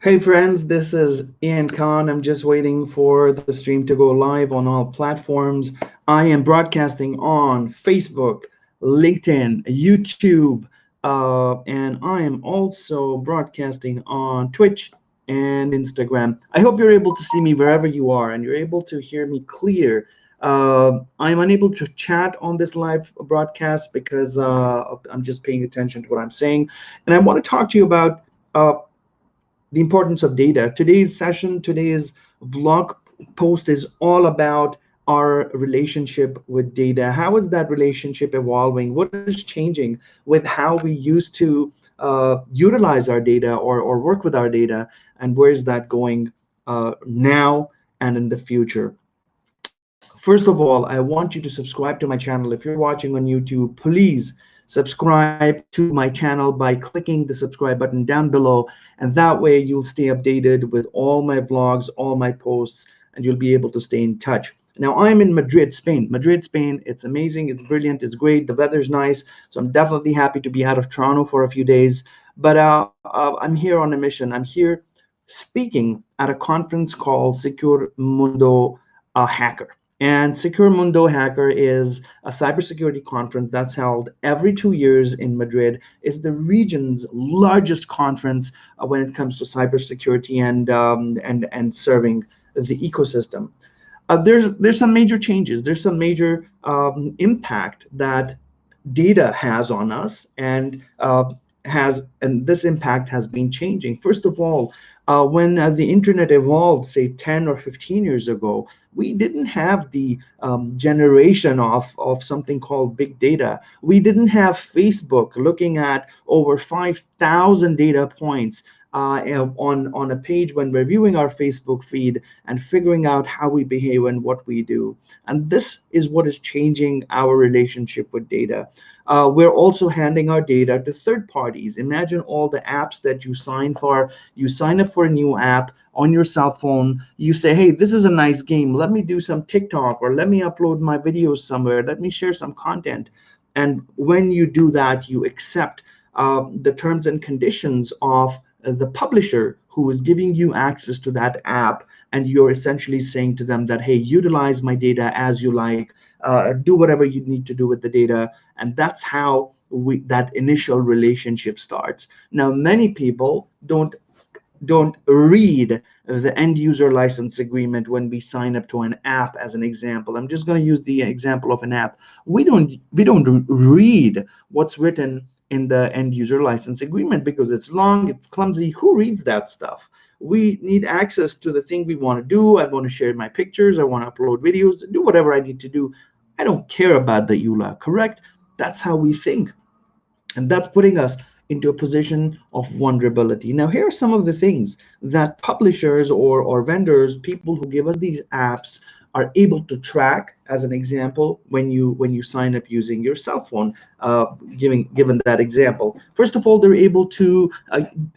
Hey friends, this is Ian Khan. I'm just waiting for the stream to go live on all platforms. I am broadcasting on Facebook, LinkedIn, YouTube, and I am also broadcasting on Twitch and Instagram. I hope you're able to see me wherever you are and you're able to hear me clear. I'm unable to chat on this live broadcast because I'm just paying attention to what I'm saying. And I want to talk to you about uh, the importance of data. Today's session, today's vlog post is all about our relationship with data. How is that relationship evolving? What is changing with how we used to utilize our data or work with our data, and where is that going now and in the future? First of all, I want you to subscribe to my channel. If you're watching on YouTube, please subscribe to my channel by clicking the subscribe button down below, and that way you'll stay updated with all my vlogs, all my posts, and you'll be able to stay in touch. Now, I'm in Madrid, Spain. Madrid, Spain, it's amazing, it's brilliant, it's great, the weather's nice, so I'm definitely happy to be out of Toronto for a few days. But I'm here on a mission. I'm here speaking at a conference called Secure Mundo Hacker. And Secure Mundo Hacker is a cybersecurity conference that's held every 2 years in Madrid. It's the region's largest conference when it comes to cybersecurity and serving the ecosystem. There's some major changes. There's some major impact that data has on us, and this impact has been changing. First of all, when the internet evolved, say 10 or 15 years ago, we didn't have the generation of something called big data. We didn't have Facebook looking at over 5,000 data points on a page when we're viewing our Facebook feed and figuring out how we behave and what we do. And this is what is changing our relationship with data. We're also handing our data to third parties. Imagine all the apps that you sign for. You sign up for a new app on your cell phone. You say, hey, this is a nice game. Let me do some TikTok, or let me upload my videos somewhere. Let me share some content. And when you do that, you accept the terms and conditions of the publisher who is giving you access to that app, and you're essentially saying to them that, hey, utilize my data as you like, do whatever you need to do with the data. And that's how that initial relationship starts. Now, many people don't read the end user license agreement when we sign up to an app. As an example, I'm just going to use the example of an app. We don't read what's written in the end user license agreement because it's long, it's clumsy. Who reads that stuff? We need access to the thing we want to do. I want to share my pictures, I want to upload videos, do whatever I need to do. I don't care about the EULA, correct? That's how we think. And that's putting us into a position of vulnerability. Now, here are some of the things that publishers or vendors, people who give us these apps, are able to track. As an example, when you sign up using your cell phone, given that example, first of all, they're able to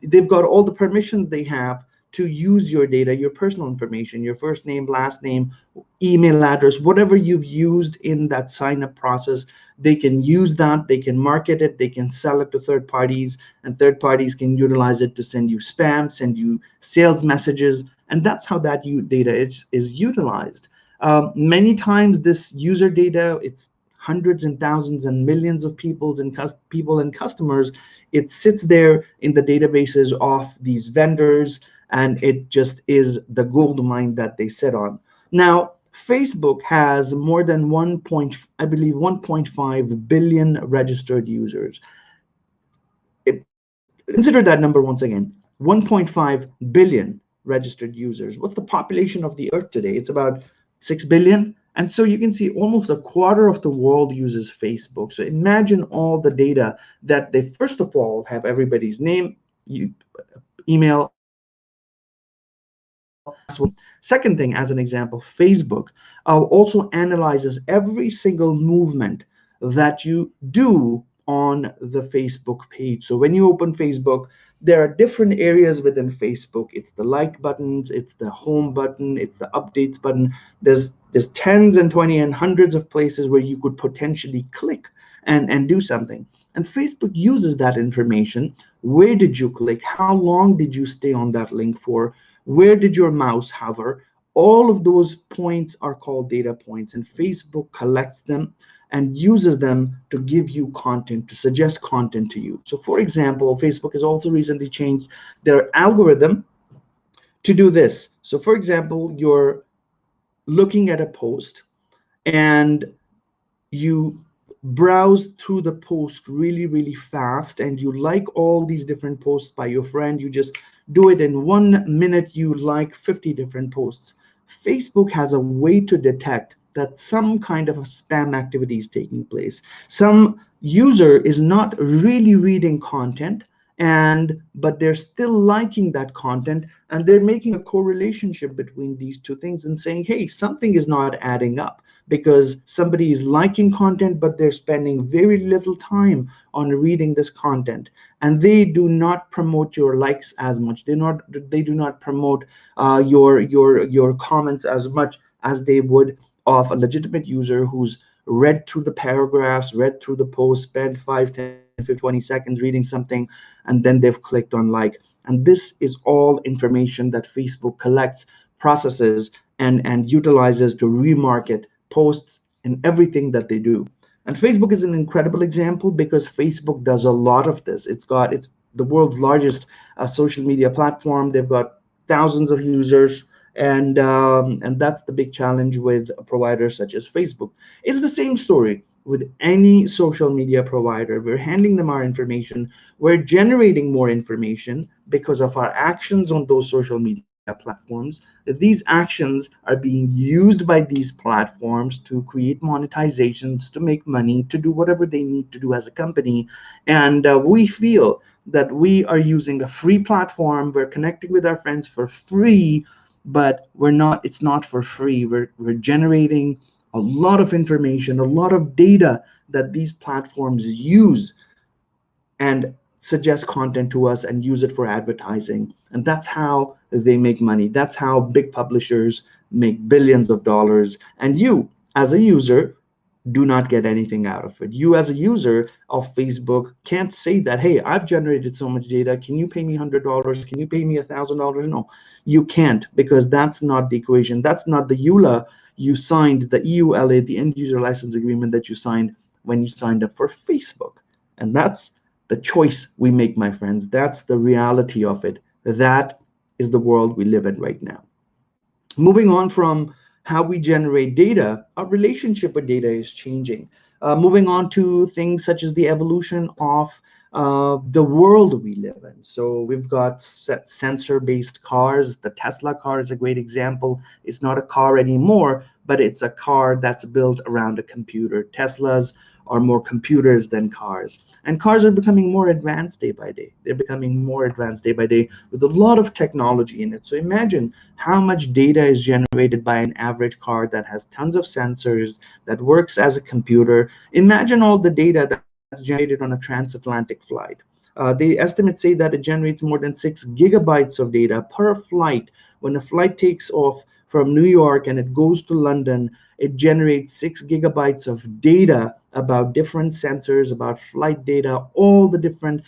they've got all the permissions they have to use your data, your personal information, your first name, last name, email address, whatever you've used in that sign up process. They can use that, they can market it, they can sell it to third parties, and third parties can utilize it to send you spam, send you sales messages, and that's how that data is utilized. Many times this user data, it's hundreds and thousands and millions of people and customers. It sits there in the databases of these vendors, and it just is the gold mine that they sit on. Now, Facebook has more than 1.5 billion registered users. Consider that number once again, 1.5 billion registered users. What's the population of the Earth today? It's about 6 billion. And so you can see almost a quarter of the world uses Facebook. So imagine all the data that they, first of all, have everybody's name, email. Second thing, as an example, Facebook also analyzes every single movement that you do on the Facebook page. So when you open Facebook, there are different areas within Facebook. It's the like buttons, it's the home button, it's the updates button. There's tens and 20 and hundreds of places where you could potentially click. and do something. And Facebook uses that information. Where did you click? How long did you stay on that link for? Where did your mouse hover? All of those points are called data points, and Facebook collects them and uses them to give you content, to suggest content to you. So for example, Facebook has also recently changed their algorithm to do this. So for example, you're looking at a post and you browse through the post really, really fast, and you like all these different posts by your friend. You just do it in 1 minute, you like 50 different posts. Facebook has a way to detect that some kind of a spam activity is taking place. Some user is not really reading content, and but they're still liking that content, and they're making a correlationship between these two things and saying, hey, something is not adding up, because somebody is liking content, but they're spending very little time on reading this content, and they do not promote your likes as much. They do not promote your comments as much as they would of a legitimate user who's read through the paragraphs, read through the post, spent 5, 10, 15, 20 seconds reading something, and then they've clicked on like. And this is all information that Facebook collects, processes, and utilizes to remarket posts and everything that they do. And Facebook is an incredible example because Facebook does a lot of this. It's the world's largest social media platform. They've got thousands of users, and that's the big challenge with providers such as Facebook. It's the same story with any social media provider. We're handing them our information. We're generating more information because of our actions on those social media platforms. These actions are being used by these platforms to create monetizations, to make money, to do whatever they need to do as a company. And we feel that we are using a free platform. We're connecting with our friends for free, but we're not. It's not for free. We're generating a lot of information, a lot of data that these platforms use and suggest content to us and use it for advertising. And that's how they make money. That's how big publishers make billions of dollars. And you, as a user, do not get anything out of it. You, as a user of Facebook, can't say that, hey, I've generated so much data. Can you pay me $100? Can you pay me $1,000? No, you can't, because that's not the equation. That's not the EULA you signed, the EULA, the end user license agreement that you signed when you signed up for Facebook. And that's the choice we make, my friends. That's the reality of it. That is the world we live in right now. Moving on from how we generate data, our relationship with data is changing. Moving on to things such as the evolution of the world we live in. So we've got sensor-based cars. The Tesla car is a great example. It's not a car anymore, but it's a car that's built around a computer. Teslas are more computers than cars. And cars are becoming more advanced day by day. They're becoming more advanced day by day with a lot of technology in it. So imagine how much data is generated by an average car that has tons of sensors, that works as a computer. Imagine all the data that's generated on a transatlantic flight. The estimates say that it generates more than 6 gigabytes of data per flight. When a flight takes off from New York and it goes to London, it generates 6 gigabytes of data about different sensors, about flight data, all the different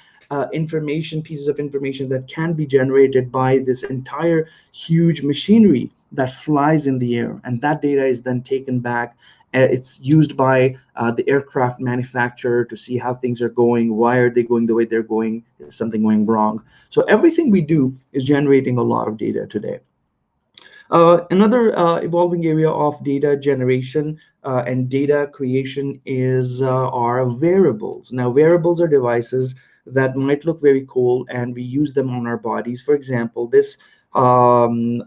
pieces of information that can be generated by this entire huge machinery that flies in the air. And that data is then taken back. It's used by the aircraft manufacturer to see how things are going. Why are they going the way they're going? Is something going wrong? So everything we do is generating a lot of data today. Another evolving area of data generation and data creation is our wearables. Now, wearables are devices that might look very cool, and we use them on our bodies. For example, this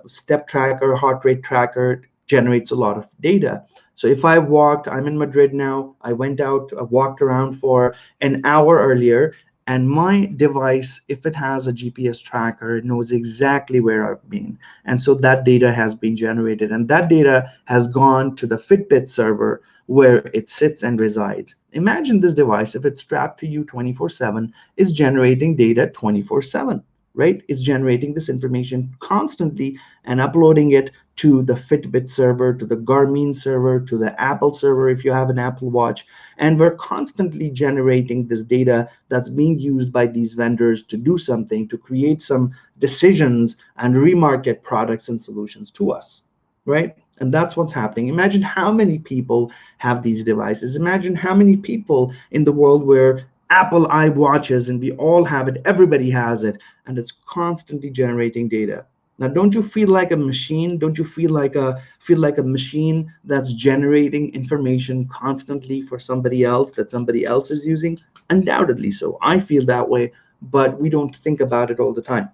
step tracker, heart rate tracker generates a lot of data. So if I walked, I'm in Madrid now, I went out, walked around for an hour earlier, and my device, if it has a GPS tracker, it knows exactly where I've been. And so that data has been generated, and that data has gone to the Fitbit server where it sits and resides. Imagine this device, if it's strapped to you 24/7, is generating data 24/7. right? It's generating this information constantly and uploading it to the Fitbit server, to the Garmin server, to the Apple server if you have an Apple Watch. And we're constantly generating this data that's being used by these vendors to do something, to create some decisions and remarket products and solutions to us, right? And that's what's happening. Imagine how many people have these devices. Imagine how many people in the world where Apple iWatches and we all have it, everybody has it, and it's constantly generating data. Now, don't you feel like a machine? Don't you feel like a machine that's generating information constantly for somebody else that somebody else is using? Undoubtedly so. I feel that way, but we don't think about it all the time.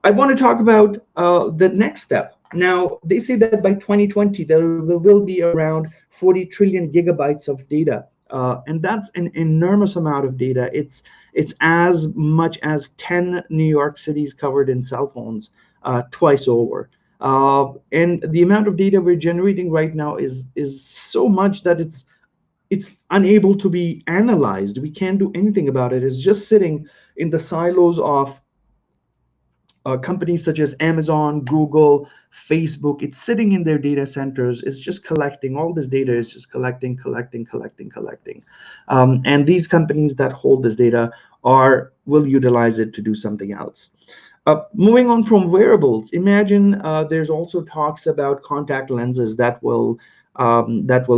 I want to talk about the next step. Now, they say that by 2020, there will be around 40 trillion gigabytes of data. And that's an enormous amount of data. It's as much as 10 New York cities covered in cell phones twice over. And the amount of data we're generating right now is so much that it's unable to be analyzed. We can't do anything about it. It's just sitting in the silos of companies such as Amazon, Google, Facebook. It's sitting in their data centers. It's just collecting all this data. It's just collecting. And these companies that hold this data will utilize it to do something else. Moving on from wearables, imagine there's also talks about contact lenses that will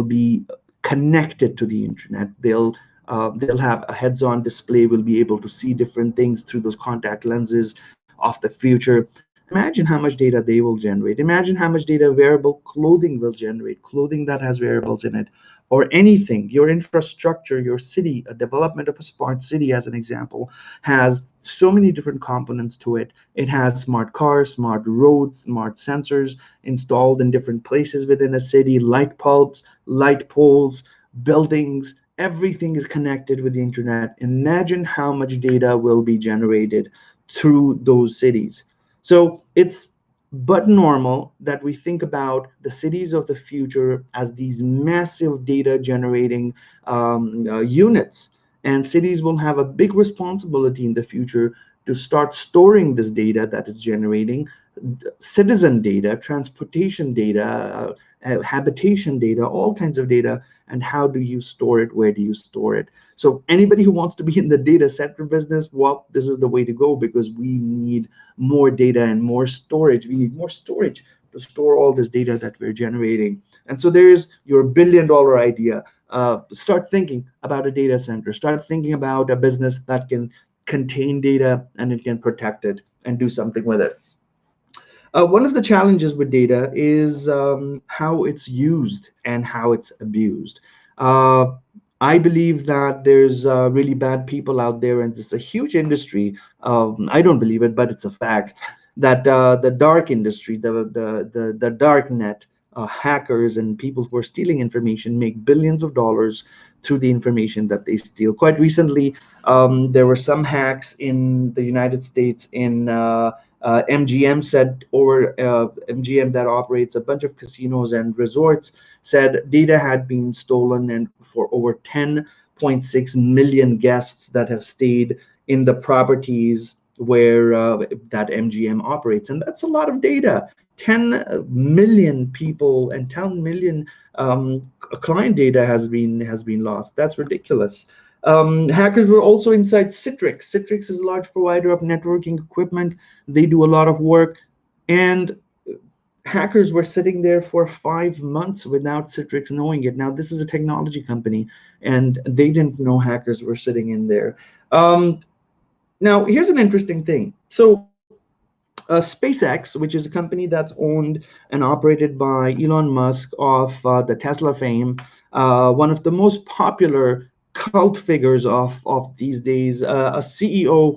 be connected to the internet. They'll have a heads-on display. We'll be able to see different things through those contact lenses of the future. Imagine how much data they will generate. Imagine how much data wearable clothing will generate, clothing that has wearables in it, or anything. Your infrastructure, your city, a development of a smart city, as an example, has so many different components to it. It has smart cars, smart roads, smart sensors installed in different places within a city, light bulbs, light poles, buildings. Everything is connected with the internet. Imagine how much data will be generated through those cities. So it's but normal that we think about the cities of the future as these massive data generating units. And cities will have a big responsibility in the future to start storing this data that it's generating, citizen data, transportation data, habitation data, all kinds of data. And how do you store it? Where do you store it? So anybody who wants to be in the data center business, well, this is the way to go, because we need more data and more storage. We need more storage to store all this data that we're generating. And so there's your $1 billion idea. Start thinking about a data center. Start thinking about a business that can contain data and it can protect it and do something with it. One of the challenges with data is how it's used and how it's abused. Uh, I believe that there's really bad people out there, and it's a huge industry. I don't believe it, but it's a fact that the dark industry, the dark net, hackers and people who are stealing information make billions of dollars through the information that they steal. Quite recently, there were some hacks in the United States in MGM said over MGM that operates a bunch of casinos and resorts said data had been stolen, and for over 10.6 million guests that have stayed in the properties where that MGM operates. And that's a lot of data. 10 million people and 10 million client data has been lost. That's ridiculous. Hackers were also inside Citrix. Citrix is a large provider of networking equipment. They do a lot of work, and hackers were sitting there for 5 months without Citrix knowing it. Now, this is a technology company, and they didn't know hackers were sitting in there. Now, here's an interesting thing. So, SpaceX, which is a company that's owned and operated by Elon Musk of the Tesla fame, one of the most popular cult figures of these days, a CEO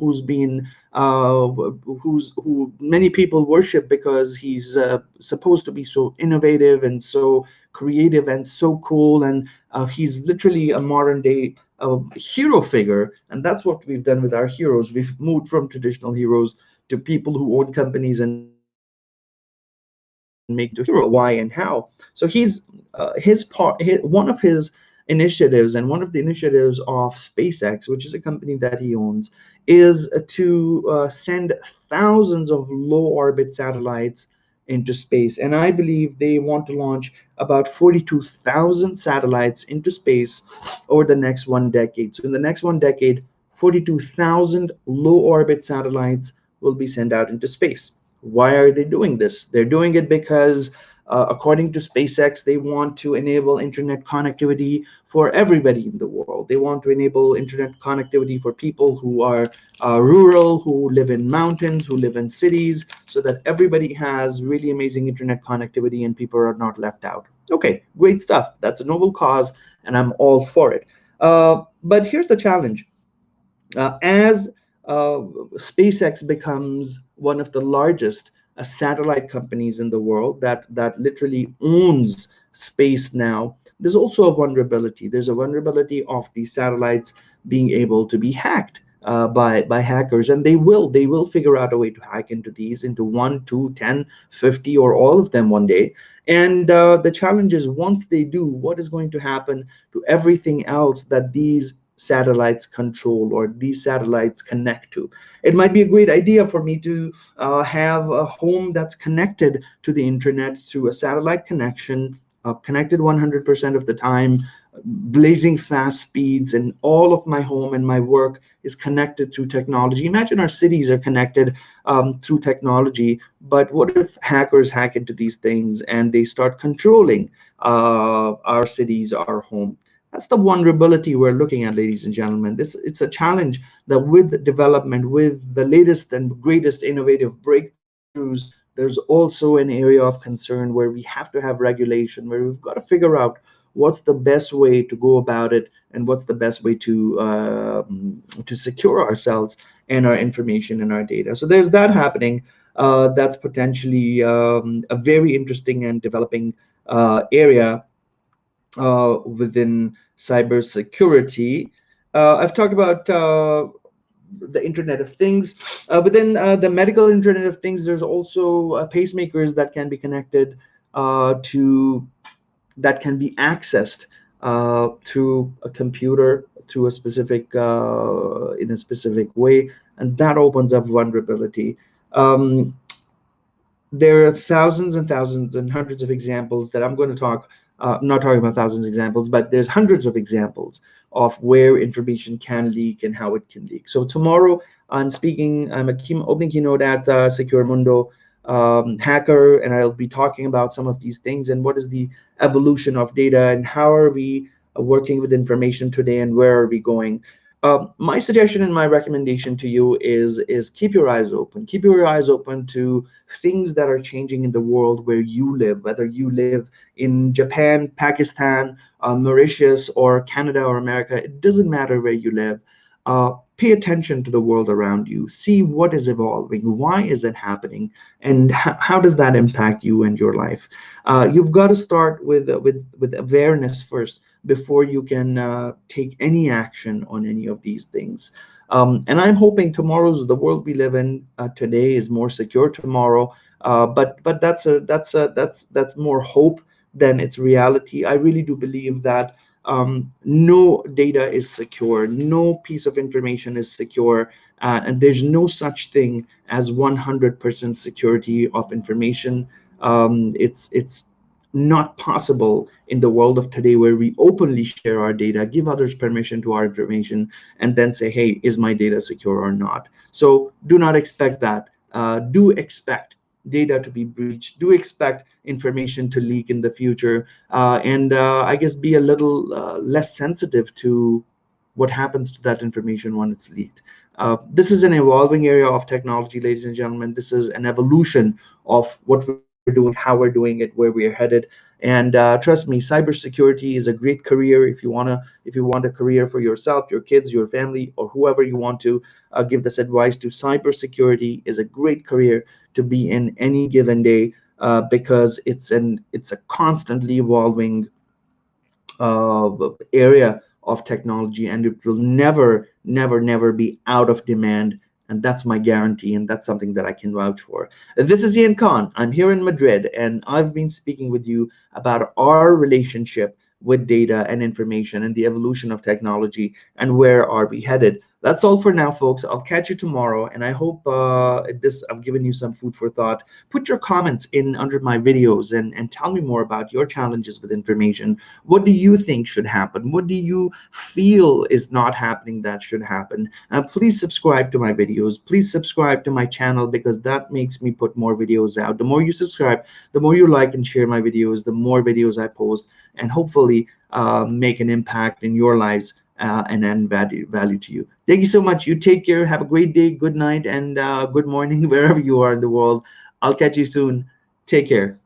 who many people worship because he's supposed to be so innovative and so creative and so cool, and he's literally a modern day hero figure. And that's what we've done with our heroes. We've moved from traditional heroes to people who own companies and make to hero. Why and how? So he's one of his initiatives, and one of the initiatives of SpaceX, which is a company that he owns, is to send thousands of low orbit satellites into space. And I believe they want to launch about 42,000 satellites into space over the next 1 decade. So in the next 1 decade, 42,000 low orbit satellites will be sent out into space. Why are they doing this? They're doing it because according to SpaceX, they want to enable internet connectivity for everybody in the world. They want to enable internet connectivity for people who are rural, who live in mountains, who live in cities, so that everybody has really amazing internet connectivity and people are not left out. Okay, great stuff. That's a noble cause, and I'm all for it. But here's the challenge. As SpaceX becomes one of the largest satellite companies in the world that literally owns space now, there's also a vulnerability. There's a vulnerability of these satellites being able to be hacked by hackers, and they will figure out a way to hack into these, into 1, 2, 10, 50, or all of them one day. And the challenge is, once they do, what is going to happen to everything else that these satellites control or these satellites connect to? It might be a great idea for me to have a home that's connected to the internet through a satellite connection, connected 100% of the time, blazing fast speeds, and all of my home and my work is connected through technology. Imagine our cities are connected through technology, but what if hackers hack into these things and they start controlling our cities, our home? That's the vulnerability we're looking at, ladies and gentlemen. It's a challenge that with development, with the latest and greatest innovative breakthroughs, there's also an area of concern where we have to have regulation, where we've got to figure out what's the best way to go about it and what's the best way to secure ourselves and our information and our data. So there's that happening. That's potentially a very interesting and developing area within cybersecurity. I've talked about the Internet of Things. Within the medical Internet of Things, there's also pacemakers that can be connected to that can be accessed through a computer, through a specific in a specific way, and that opens up vulnerability. Um, there are thousands and thousands and hundreds of examples that I'm going to talk. I'm not talking about thousands of examples, but there's hundreds of examples of where information can leak and how it can leak. So tomorrow I'm speaking. I'm opening keynote at Secure Mundo Hacker, and I'll be talking about some of these things and what is the evolution of data and how are we working with information today and where are we going. My suggestion and my recommendation to you is keep your eyes open. Keep your eyes open to things that are changing in the world where you live, whether you live in Japan, Pakistan, Mauritius, or Canada or America. It doesn't matter where you live. Pay attention to the world around you. See what is evolving. Why is it happening? And how does that impact you and your life? You've got to start with awareness first before you can take any action on any of these things. And I'm hoping the world we live in today is more secure tomorrow. But that's more hope than it's reality. I really do believe that no data is secure, no piece of information is secure, and there's no such thing as 100% security of information. It's not possible in the world of today where we openly share our data, give others permission to our information, and then say, hey, is my data secure or not? So do not expect that. Do expect data to be breached. Do expect information to leak in the future. And I guess be a little less sensitive to what happens to that information when it's leaked. This is an evolving area of technology, ladies and gentlemen. This is an evolution of what we're doing, how we're doing it, where we're headed. And trust me, cybersecurity is a great career. If you want a career for yourself, your kids, your family, or whoever you want to give this advice to, cybersecurity is a great career to be in any given day because it's a constantly evolving area of technology, and it will never be out of demand. And that's my guarantee, and that's something that I can vouch for. This is Ian Khan. I'm here in Madrid, and I've been speaking with you about our relationship with data and information and the evolution of technology and where are we headed. That's all for now, folks. I'll catch you tomorrow, and I hope I've given you some food for thought. Put your comments in under my videos and tell me more about your challenges with information. What do you think should happen? What do you feel is not happening that should happen? Please subscribe to my videos. Please subscribe to my channel, because that makes me put more videos out. The more you subscribe, the more you like and share my videos, the more videos I post, and hopefully make an impact in your lives and add value to you. Thank you so much. You take care. Have a great day, good night, and good morning wherever you are in the world. I'll catch you soon. Take care.